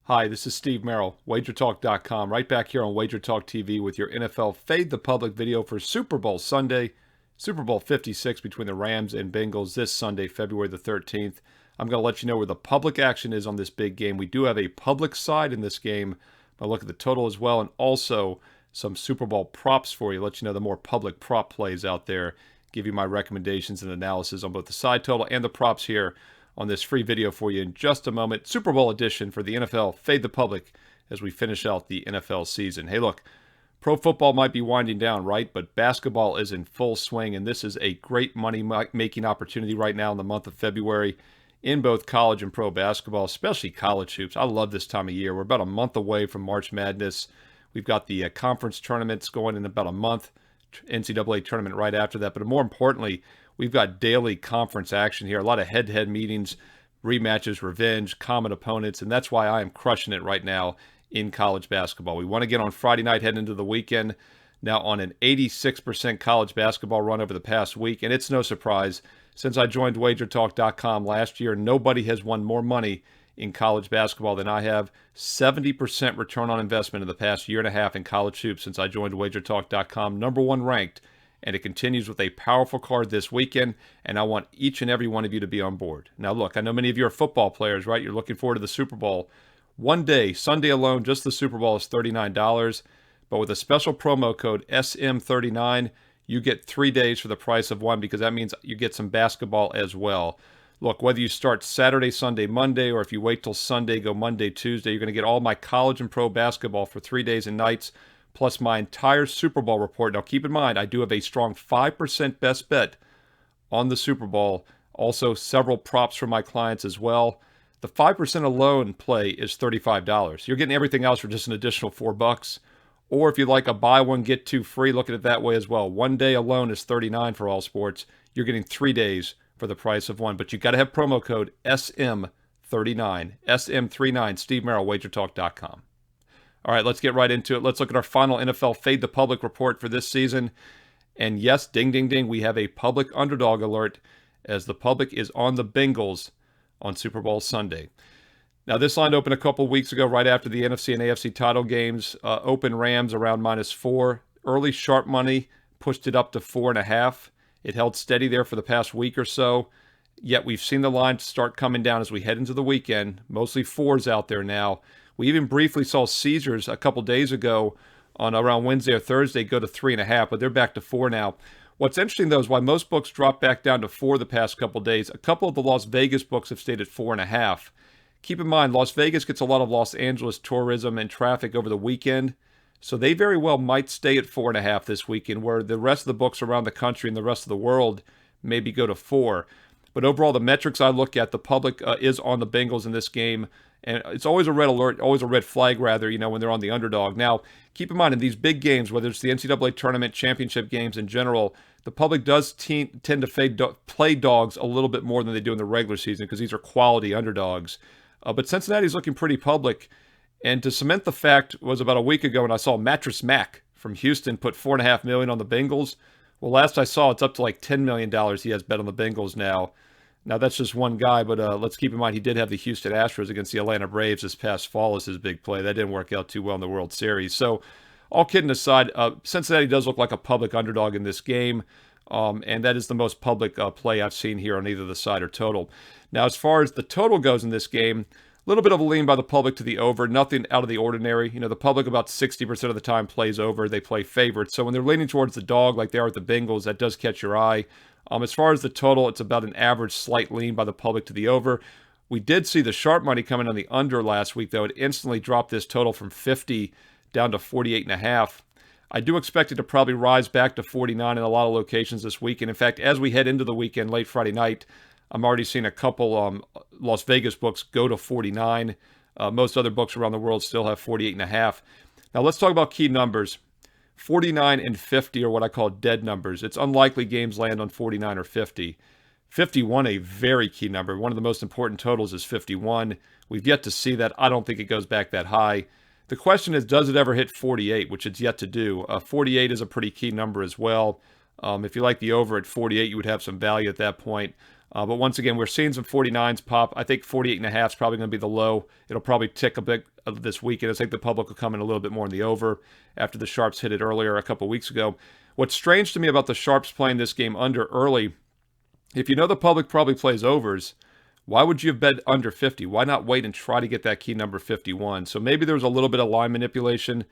Hi, this is Steve Merril, WagerTalk.com, right back here on WagerTalk TV with your NFL Fade the Public video for Super Bowl Sunday, Super Bowl 56 between the Rams and Bengals this Sunday, February the 13th. I'm going to let you know where the public action is on this big game. We do have a public side in this game. I'll look at the total as well, and also some Super Bowl props for you, let you know the more public prop plays out there, give you my recommendations and analysis on both the side total and the props here on this free video for you in just a moment. Super Bowl edition for the NFL Fade the Public as we finish out the NFL season. Hey, look, pro football might be winding down, right? But basketball is in full swing, and this is a great money-making opportunity right now in the month of February in both college and pro basketball, especially college hoops. I love this time of year. We're about a month away from March Madness. We've got the conference tournaments going in about a month, NCAA tournament right after that. But more importantly, we've got daily conference action here, a lot of head-to-head meetings, rematches, revenge, common opponents, and that's why I am crushing it right now in college basketball. We won again on Friday night heading into the weekend, now on an 86% college basketball run over the past week, and it's no surprise. Since I joined WagerTalk.com last year, nobody has won more money in college basketball than I have. 70% return on investment in the past year and a half in college hoops since I joined WagerTalk.com, number one ranked. And it continues with a powerful card this weekend, and I want each and every one of you to be on board. Now, look, I know many of you are football players, right? You're looking forward to the Super Bowl. One day, Sunday alone, just the Super Bowl is $39, but with a special promo code SM39, you get 3 days for the price of one, because that means you get some basketball as well. Look, whether you start Saturday, Sunday, Monday, or if you wait till Sunday, go Monday, Tuesday, you're going to get all my college and pro basketball for 3 days and nights, plus my entire Super Bowl report. Now, keep in mind, I do have a strong 5% best bet on the Super Bowl. Also, several props for my clients as well. The 5% alone play is $35. You're getting everything else for just an additional $4. Or if you like a buy one, get two free, look at it that way as well. 1 day alone is $39 for all sports. You're getting 3 days for the price of one. But you got to have promo code SM39, SM39, Steve Merril, WagerTalk.com. All right, let's get right into it. Let's look at our final NFL Fade the Public report for this season. And yes, ding, ding, ding, we have a public underdog alert as the public is on the Bengals on Super Bowl Sunday. Now, this line opened a couple weeks ago right after the NFC and AFC title games. Open Rams around -4. Early sharp money pushed it up to 4.5. It held steady there for the past week or so. Yet we've seen the line start coming down as we head into the weekend. Mostly 4s out there now. We even briefly saw Caesars a couple days ago on around Wednesday or Thursday go to 3.5, but they're back to 4 now. What's interesting, though, is why most books dropped back down to 4 the past couple days. A couple of the Las Vegas books have stayed at 4.5. Keep in mind, Las Vegas gets a lot of Los Angeles tourism and traffic over the weekend, so they very well might stay at 4.5 this weekend, where the rest of the books around the country and the rest of the world maybe go to 4. But overall, the metrics I look at, the public is on the Bengals in this game. And it's always a red alert, always a red flag, rather, when they're on the underdog. Now, keep in mind, in these big games, whether it's the NCAA tournament, championship games in general, the public does tend to play dogs a little bit more than they do in the regular season because these are quality underdogs. But Cincinnati's looking pretty public. And to cement the fact was about a week ago when I saw Mattress Mac from Houston put $4.5 million on the Bengals. Well, last I saw, it's up to like $10 million he has bet on the Bengals now. Now, that's just one guy, but let's keep in mind he did have the Houston Astros against the Atlanta Braves this past fall as his big play. That didn't work out too well in the World Series. So, all kidding aside, Cincinnati does look like a public underdog in this game, and that is the most public play I've seen here on either the side or total. Now, as far as the total goes in this game, a little bit of a lean by the public to the over, nothing out of the ordinary. The public about 60% of the time plays over. They play favorites. So when they're leaning towards the dog like they are with the Bengals, that does catch your eye. As far as the total, it's about an average slight lean by the public to the over. We did see the sharp money coming on the under last week, though. It instantly dropped this total from 50 down to 48.5. I do expect it to probably rise back to 49 in a lot of locations this weekend. In fact, as we head into the weekend, late Friday night, I'm already seeing a couple Las Vegas books go to 49. Most other books around the world still have 48.5. Now, let's talk about key numbers. 49 and 50 are what I call dead numbers. It's unlikely games land on 49 or 50. 51, a very key number. One of the most important totals is 51. We've yet to see that. I don't think it goes back that high. The question is, does it ever hit 48, which it's yet to do? 48 is a pretty key number as well. If you like the over at 48, you would have some value at that point. But once again, we're seeing some 49s pop. I think 48.5 is probably going to be the low. It'll probably tick a bit this weekend. I think the public will come in a little bit more in the over after the Sharps hit it earlier a couple weeks ago. What's strange to me about the Sharps playing this game under early, if you know the public probably plays overs, why would you have bet under 50? Why not wait and try to get that key number 51? So maybe there was a little bit of line manipulation,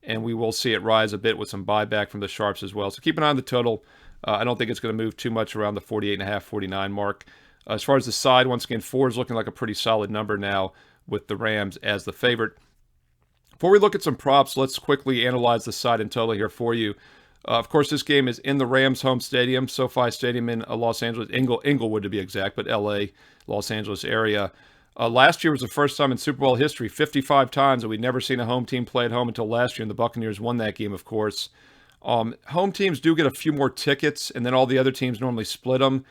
and we will see it rise a bit with some buyback from the Sharps as well. So keep an eye on the total. I don't think it's going to move too much around the 48.5, 49 mark. As far as the side, once again, 4 is looking like a pretty solid number now with the Rams as the favorite. Before we look at some props, let's quickly analyze the side and total here for you. Of course, this game is in the Rams' home stadium, SoFi Stadium in Los Angeles, Inglewood to be exact, but LA, Los Angeles area. Last year was the first time in Super Bowl history, 55 times, that we'd never seen a home team play at home until last year, and the Buccaneers won that game, of course. Home teams do get a few more tickets, and then all the other teams normally split them.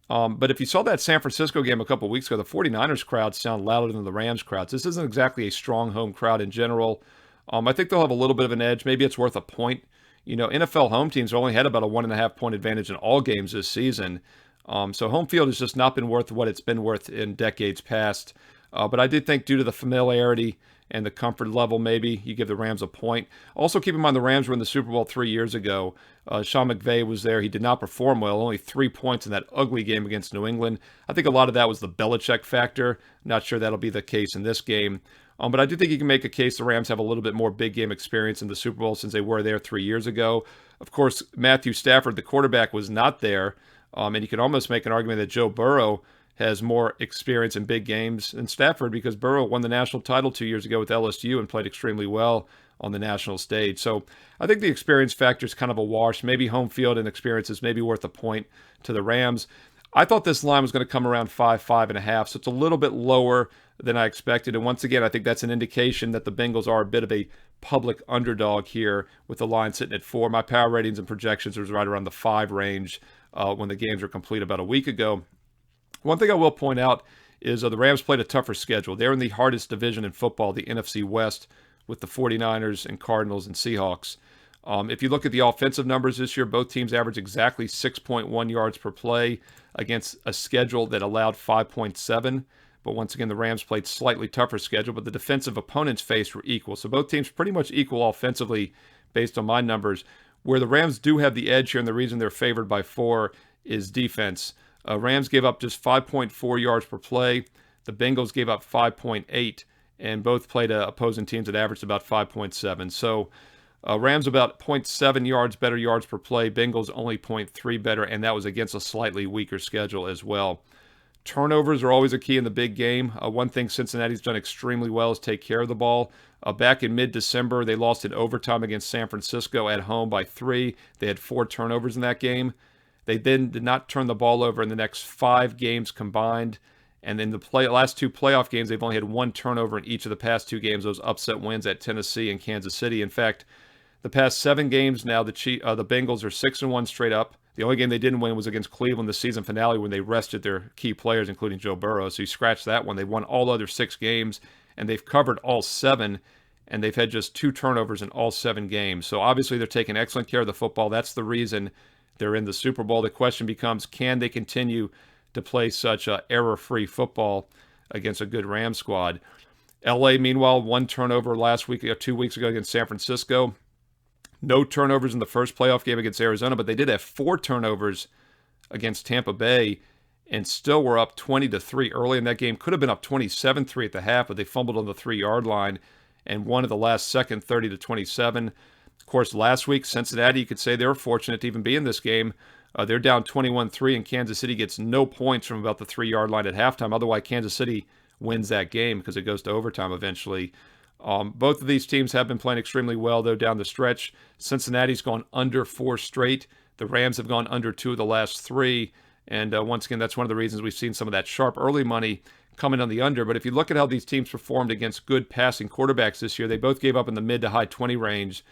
But if you saw that San Francisco game a couple weeks ago, the 49ers crowd sound louder than the Rams crowds. This isn't exactly a strong home crowd in general. I think they'll have a little bit of an edge. Maybe it's worth a point. You know, NFL home teams only had about a 1.5 point advantage in all games this season. So home field has just not been worth what it's been worth in decades past. But I did think due to the familiarity and the comfort level, maybe you give the Rams a point. Also, keep in mind the Rams were in the Super Bowl 3 years ago. Sean McVay was there. He did not perform well. Only 3 points in that ugly game against New England. I think a lot of that was the Belichick factor. Not sure that'll be the case in this game. But I do think you can make a case the Rams have a little bit more big game experience in the Super Bowl since they were there 3 years ago. Of course, Matthew Stafford, the quarterback, was not there. And you can almost make an argument that Joe Burrow has more experience in big games than Stafford because Burrow won the national title 2 years ago with LSU and played extremely well on the national stage. So I think the experience factor is kind of a wash. Maybe home field and experience is maybe worth a point to the Rams. I thought this line was going to come around 5.5, so it's a little bit lower than I expected. And once again, I think that's an indication that the Bengals are a bit of a public underdog here with the line sitting at 4. My power ratings and projections was right around the 5 range when the games were complete about a week ago. One thing I will point out is the Rams played a tougher schedule. They're in the hardest division in football, the NFC West, with the 49ers and Cardinals and Seahawks. If you look at the offensive numbers this year, both teams averaged exactly 6.1 yards per play against a schedule that allowed 5.7. But once again, the Rams played slightly tougher schedule, but the defensive opponents faced were equal. So both teams pretty much equal offensively based on my numbers. Where the Rams do have the edge here, and the reason they're favored by 4 is defense. Rams gave up just 5.4 yards per play. The Bengals gave up 5.8, and both played opposing teams that averaged about 5.7. So Rams about 0.7 yards better yards per play. Bengals only 0.3 better, and that was against a slightly weaker schedule as well. Turnovers are always a key in the big game. One thing Cincinnati's done extremely well is take care of the ball. Back in mid-December, they lost in overtime against San Francisco at home by 3. They had 4 turnovers in that game. They then did not turn the ball over in the next 5 games combined. And in the last 2 playoff games, they've only had 1 turnover in each of the past 2 games, those upset wins at Tennessee and Kansas City. In fact, the past 7 games now, the Bengals are 6-1 straight up. The only game they didn't win was against Cleveland, the season finale, when they rested their key players, including Joe Burrow. So you scratch that one. They won all other 6 games, and they've covered all 7, and they've had just 2 turnovers in all 7 games. So obviously they're taking excellent care of the football. That's the reason they're in the Super Bowl. The question becomes, can they continue to play such error-free football against a good Rams squad? LA, meanwhile, 1 turnover last week, 2 weeks ago against San Francisco. No turnovers in the first playoff game against Arizona, but they did have 4 turnovers against Tampa Bay and still were up 20-3 early in that game. Could have been up 27-3 at the half, but they fumbled on the 3-yard line and won at the last second 30-27. Of course, last week, Cincinnati, you could say they were fortunate to even be in this game. They're down 21-3, and Kansas City gets no points from about the 3-yard line at halftime. Otherwise, Kansas City wins that game because it goes to overtime eventually. Both of these teams have been playing extremely well, though, down the stretch. Cincinnati's gone under 4 straight. The Rams have gone under 2 of the last 3. And once again, that's one of the reasons we've seen some of that sharp early money coming on the under. But if you look at how these teams performed against good passing quarterbacks this year, they both gave up in the mid to high 20 range.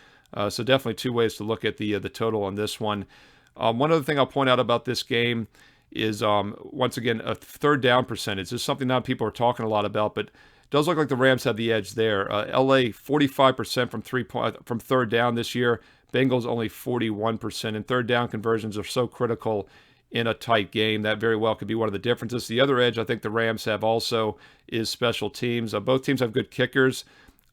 So definitely 2 ways to look at the total on this one. One other thing I'll point out about this game is, once again, a third down percentage. This is something not people are talking a lot about, but does look like the Rams have the edge there. LA 45% from third down this year. Bengals only 41%. And third down conversions are so critical in a tight game. That very well could be one of the differences. The other edge I think the Rams have also is special teams. Both teams have good kickers,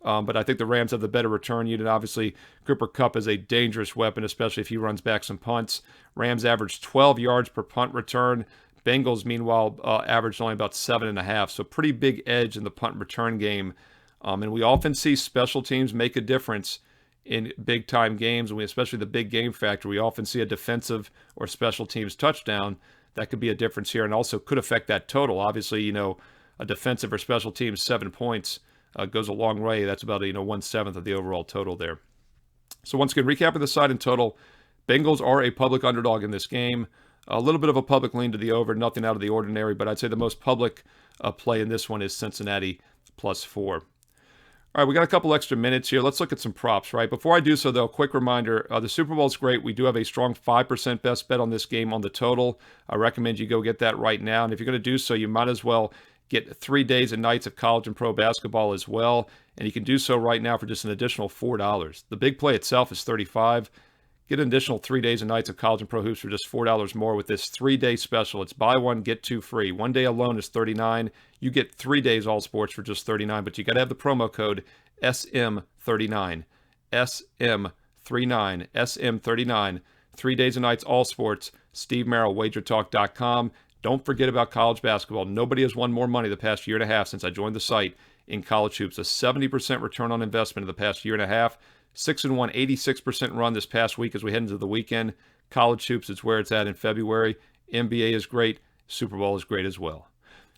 but I think the Rams have the better return unit. Obviously, Cooper Kupp is a dangerous weapon, especially if he runs back some punts. Rams average 12 yards per punt return. Bengals, meanwhile, averaged only about 7.5, so pretty big edge in the punt return game. And we often see special teams make a difference in big-time games, and especially the big game factor. We often see a defensive or special teams touchdown. That could be a difference here and also could affect that total. Obviously, a defensive or special teams 7 points goes a long way. That's about 1/7 of the overall total there. So once again, recapping the side in total, Bengals are a public underdog in this game. A little bit of a public lean to the over, nothing out of the ordinary, but I'd say the most public play in this one is Cincinnati +4. All right, we got a couple extra minutes here. Let's look at some props, right? Before I do so, though, quick reminder, the Super Bowl is great. We do have a strong 5% best bet on this game on the total. I recommend you go get that right now. And if you're going to do so, you might as well get 3 days and nights of college and pro basketball as well. And you can do so right now for just an additional $4. The big play itself is $35. Get an additional 3 days and nights of college and pro hoops for just $4 more with this 3-day special. It's buy one, get two free. 1 day alone is $39. You get 3 days all sports for just $39, but you got to have the promo code SM39. SM39. SM39. 3 days and nights all sports. Steve Merril, WagerTalk.com. Don't forget about college basketball. Nobody has won more money the past year and a half since I joined the site in college hoops. A 70% return on investment in the past year and a half. 6-1, 86% run this past week as we head into the weekend. College hoops is where it's at in February. NBA is great. Super Bowl is great as well.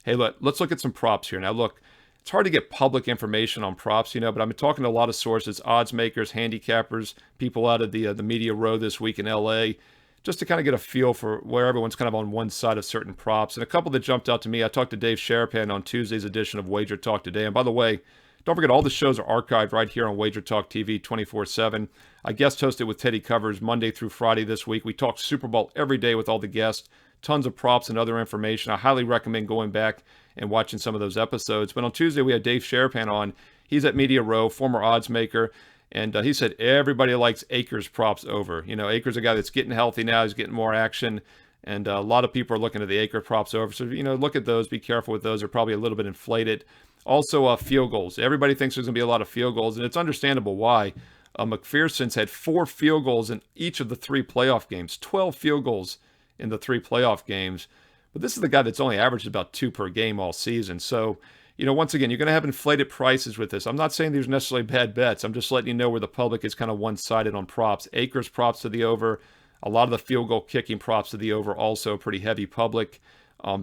Hey, let's look at some props here. Now, look, it's hard to get public information on props, but I've been talking to a lot of sources, odds makers, handicappers, people out of the media row this week in LA, just to kind of get a feel for where everyone's kind of on one side of certain props. And a couple that jumped out to me, I talked to Dave Sharapan on Tuesday's edition of Wager Talk Today. And by the way, don't forget, all the shows are archived right here on Wager Talk TV 24/7. I guest hosted with Teddy Covers Monday through Friday this week. We talk Super Bowl every day with all the guests, tons of props and other information. I highly recommend going back and watching some of those episodes. But on Tuesday, we had Dave Sharapan on. He's at Media Row, former odds maker. And he said everybody likes Akers props over. Akers is a guy that's getting healthy now. He's getting more action. And a lot of people are looking at the Akers props over. So, look at those. Be careful with those. They're probably a little bit inflated. Also, field goals. Everybody thinks there's going to be a lot of field goals, and it's understandable why. McPherson's had 4 field goals in each of the 3 playoff games, 12 field goals in the 3 playoff games. But this is the guy that's only averaged about 2 per game all season. So, once again, you're going to have inflated prices with this. I'm not saying there's necessarily bad bets. I'm just letting you know where the public is kind of one-sided on props. Akers props to the over. A lot of the field goal kicking props to the over, also pretty heavy public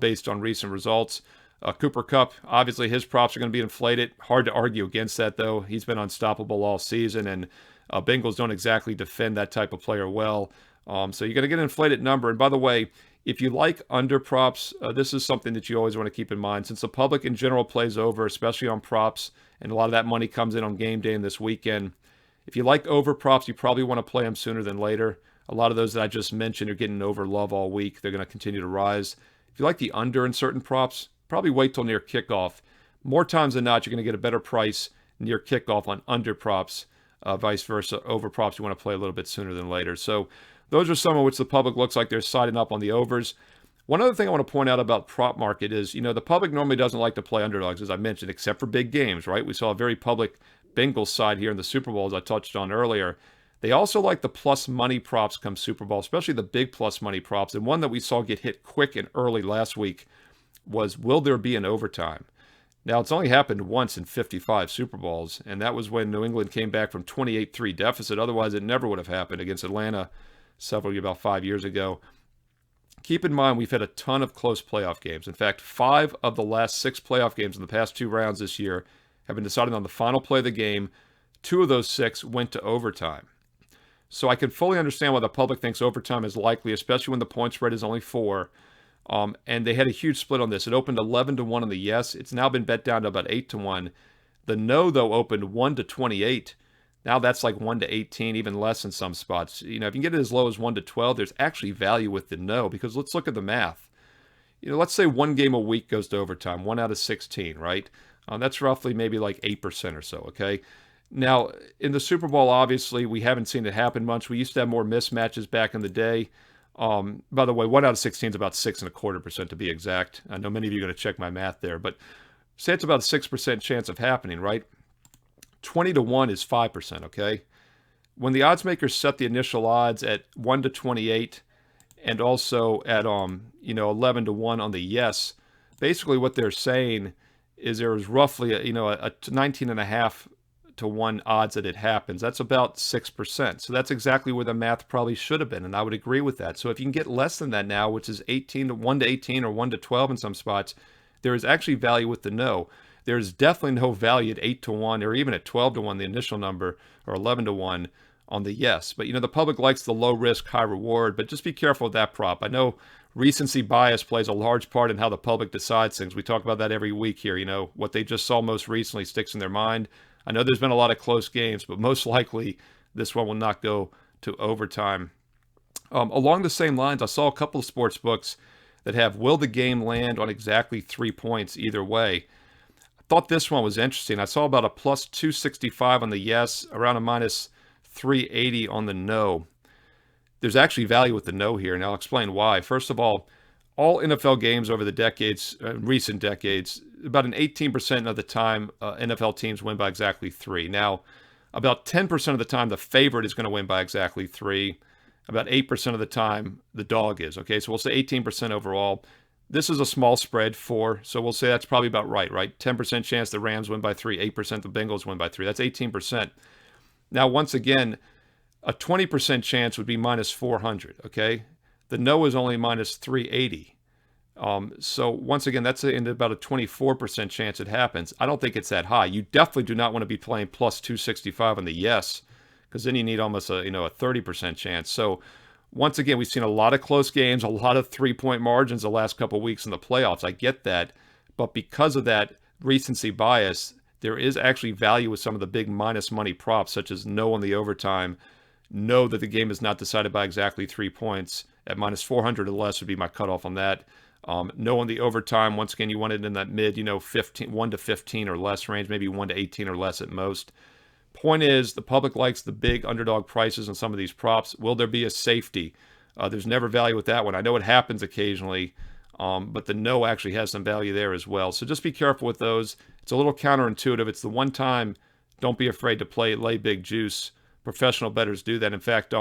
based on recent results. Cooper Kupp, obviously his props are going to be inflated. Hard to argue against that, though. He's been unstoppable all season, and Bengals don't exactly defend that type of player well. So you're going to get an inflated number. And by the way, if you like under props, this is something that you always want to keep in mind. Since the public in general plays over, especially on props, and a lot of that money comes in on game day and this weekend, if you like over props, you probably want to play them sooner than later. A lot of those that I just mentioned are getting over love all week. They're going to continue to rise. If you like the under in certain props, probably wait till near kickoff. More times than not, you're going to get a better price near kickoff on under props. Vice versa, over props, you want to play a little bit sooner than later. So those are some of which the public looks like they're siding up on the overs. One other thing I want to point out about prop market is, the public normally doesn't like to play underdogs, as I mentioned, except for big games, right? We saw a very public Bengals side here in the Super Bowl, as I touched on earlier. They also like the plus money props come Super Bowl, especially the big plus money props. And one that we saw get hit quick and early last week was, will there be an overtime? Now, it's only happened once in 55 Super Bowls, and that was when New England came back from 28-3 deficit. Otherwise, it never would have happened against Atlanta about 5 years ago. Keep in mind, we've had a ton of close playoff games. In fact, 5 of the last 6 playoff games in the past 2 rounds this year have been decided on the final play of the game. 2 of those 6 went to overtime. So I can fully understand why the public thinks overtime is likely, especially when the point spread is only 4. And they had a huge split on this. It opened 11-1 on the yes. It's now been bet down to about 8-1. The no, though, opened 1-28. Now that's like 1-18, even less in some spots. If you can get it as low as 1-12, there's actually value with the no, because let's look at the math. Let's say 1 game a week goes to overtime, 1 out of 16, right? That's roughly maybe like 8% or so, okay? Now, in the Super Bowl, obviously, we haven't seen it happen much. We used to have more mismatches back in the day. By the way, 1 out of 16 is about 6.25% to be exact. I know many of you are going to check my math there, but say it's about a 6% chance of happening, right? 20 to 1 is 5%, okay? When the odds makers set the initial odds at 1 to 28 and also at 11 to 1 on the yes, basically what they're saying is there is roughly a 19.5 to 1 odds that it happens. That's about 6%. So that's exactly where the math probably should have been, and I would agree with that. So if you can get less than that now, which is 1 to 18 or 1 to 12 in some spots, there is actually value with the no. There's definitely no value at 8 to 1 or even at 12 to 1, the initial number, or 11 to 1 on the yes. But the public likes the low risk, high reward, but just be careful with that prop. I know recency bias plays a large part in how the public decides things. We talk about that every week here. What they just saw most recently sticks in their mind. I know there's been a lot of close games, but most likely this one will not go to overtime. Along the same lines, I saw a couple of sports books that have will the game land on exactly 3 points either way. I thought this one was interesting. I saw about a plus 265 on the yes, around a minus 380 on the no. There's actually value with the no here, and I'll explain why. First of all NFL games over the decades, recent decades, about an 18% of the time, NFL teams win by exactly 3. Now, about 10% of the time, the favorite is going to win by exactly 3. About 8% of the time, the dog is. Okay, so we'll say 18% overall. This is a small spread, 4, so we'll say that's probably about right? 10% chance the Rams win by 3, 8% the Bengals win by 3. That's 18%. Now, once again, a 20% chance would be minus 400, okay? The no is only minus 380. So once again, that's about a 24% chance it happens. I don't think it's that high. You definitely do not want to be playing plus 265 on the yes, because then you need almost a 30% chance. So once again, we've seen a lot of close games, a lot of 3-point margins the last couple of weeks in the playoffs. I get that, but because of that recency bias, there is actually value with some of the big minus money props, such as no on the overtime, no that the game is not decided by exactly 3 points. At minus 400 or less would be my cutoff on that. No on the overtime. Once again, you want it in that mid, 1 to 15 or less range, maybe 1 to 18 or less at most. Point is, the public likes the big underdog prices on some of these props. Will there be a safety? There's never value with that one. I know it happens occasionally, but the no actually has some value there as well. So just be careful with those. It's a little counterintuitive. It's the one time, don't be afraid to lay big juice. Professional bettors do that. In fact,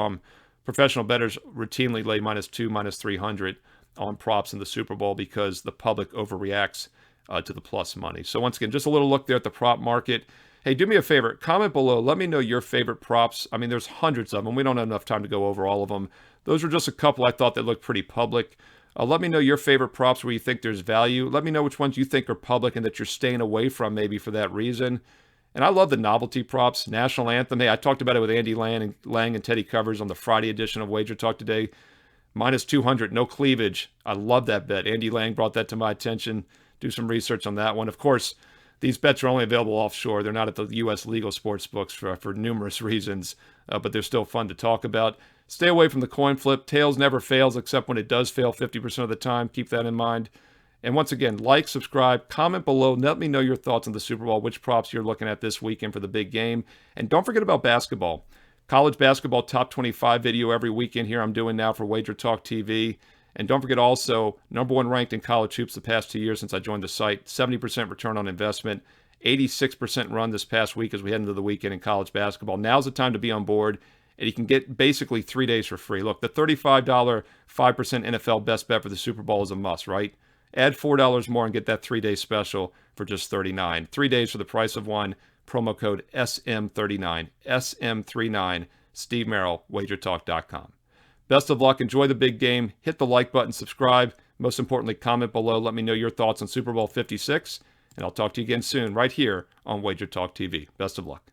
professional bettors routinely lay minus 2, minus 300 on props in the Super Bowl because the public overreacts to the plus money. So once again, just a little look there at the prop market. Hey, do me a favor. Comment below. Let me know your favorite props. I mean, there's hundreds of them. We don't have enough time to go over all of them. Those are just a couple I thought that looked pretty public. Let me know your favorite props where you think there's value. Let me know which ones you think are public and that you're staying away from maybe for that reason. And I love the novelty props. National Anthem. Hey, I talked about it with Andy Lang and Teddy Covers on the Friday edition of Wager Talk today. Minus 200, no cleavage. I love that bet. Andy Lang brought that to my attention. Do some research on that one. Of course, these bets are only available offshore. They're not at the U.S. legal sports books for numerous reasons, but they're still fun to talk about. Stay away from the coin flip. Tails never fails, except when it does fail 50% of the time. Keep that in mind. And once again, like, subscribe, comment below. Let me know your thoughts on the Super Bowl, which props you're looking at this weekend for the big game. And don't forget about basketball. College basketball top 25 video every weekend here I'm doing now for WagerTalk TV. And don't forget also, #1 ranked in college hoops the past 2 years since I joined the site. 70% return on investment. 86% run this past week as we head into the weekend in college basketball. Now's the time to be on board. And you can get basically 3 days for free. Look, the $35 5% NFL best bet for the Super Bowl is a must, right? Add $4 more and get that 3-day special for just $39. 3 days for the price of one. Promo code SM39. SM39. Steve Merril, WagerTalk.com. Best of luck. Enjoy the big game. Hit the like button. Subscribe. Most importantly, comment below. Let me know your thoughts on Super Bowl 56. And I'll talk to you again soon right here on Wager Talk TV. Best of luck.